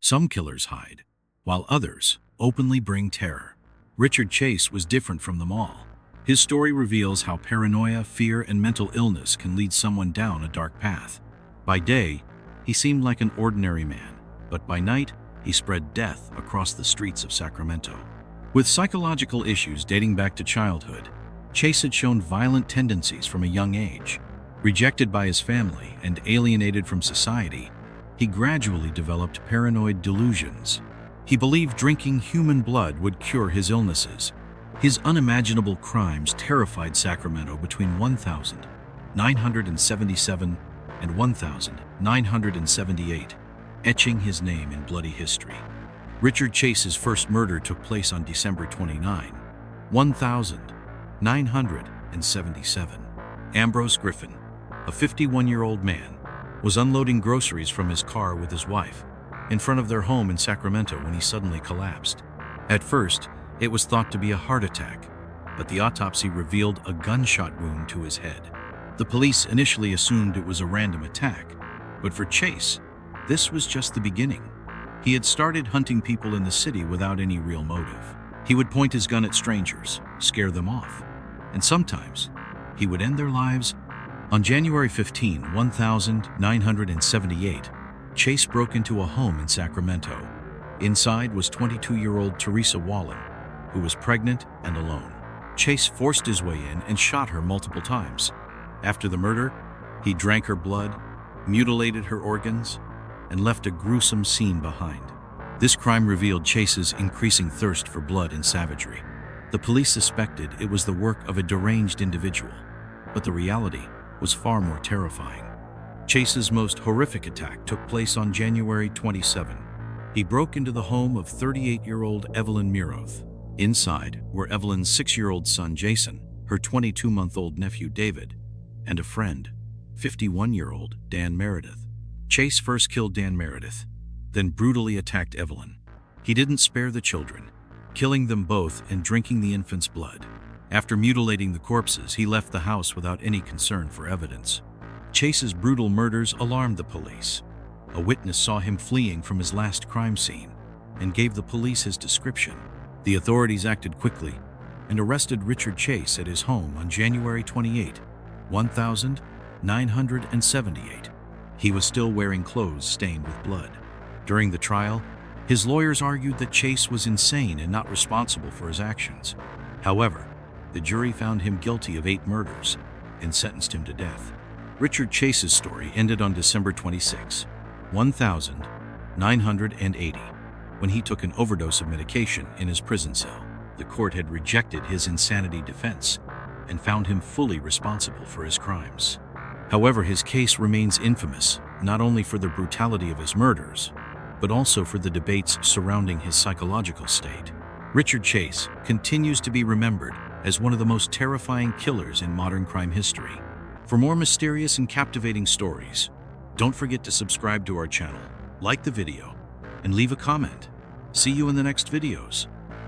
Some killers hide, while others openly bring terror. Richard Chase was different from them all. His story reveals how paranoia, fear, and mental illness can lead someone down a dark path. By day, he seemed like an ordinary man, but by night, he spread death across the streets of Sacramento. With psychological issues dating back to childhood, Chase had shown violent tendencies from a young age. Rejected by his family and alienated from society, he gradually developed paranoid delusions. He believed drinking human blood would cure his illnesses. His unimaginable crimes terrified Sacramento between 1977 and 1978, etching his name in bloody history. Richard Chase's first murder took place on December 29, 1977. Ambrose Griffin, a 51-year-old man, was unloading groceries from his car with his wife in front of their home in Sacramento when he suddenly collapsed. At first, it was thought to be a heart attack, but the autopsy revealed a gunshot wound to his head. The police initially assumed it was a random attack, but for Chase, this was just the beginning. He had started hunting people in the city without any real motive. He would point his gun at strangers, scare them off, and sometimes he would end their lives. On January 15, 1978, Chase broke into a home in Sacramento. Inside was 22-year-old Teresa Wallen, who was pregnant and alone. Chase forced his way in and shot her multiple times. After the murder, he drank her blood, mutilated her organs, and left a gruesome scene behind. This crime revealed Chase's increasing thirst for blood and savagery. The police suspected it was the work of a deranged individual, but the reality was far more terrifying. Chase's most horrific attack took place on January 27. He broke into the home of 38-year-old Evelyn Miroth. Inside were Evelyn's 6-year-old son Jason, her 22-month-old nephew David, and a friend, 51-year-old Dan Meredith. Chase first killed Dan Meredith, then brutally attacked Evelyn. He didn't spare the children, killing them both and drinking the infant's blood. After mutilating the corpses, he left the house without any concern for evidence. Chase's brutal murders alarmed the police. A witness saw him fleeing from his last crime scene and gave the police his description. The authorities acted quickly and arrested Richard Chase at his home on January 28, 1978. He was still wearing clothes stained with blood. During the trial, his lawyers argued that Chase was insane and not responsible for his actions. However, the jury found him guilty of 8 murders and sentenced him to death. Richard Chase's story ended on December 26, 1980, when he took an overdose of medication in his prison cell. The court had rejected his insanity defense and found him fully responsible for his crimes. However, his case remains infamous, not only for the brutality of his murders, but also for the debates surrounding his psychological state. Richard Chase continues to be remembered as one of the most terrifying killers in modern crime history. For more mysterious and captivating stories, don't forget to subscribe to our channel, like the video, and leave a comment. See you in the next videos.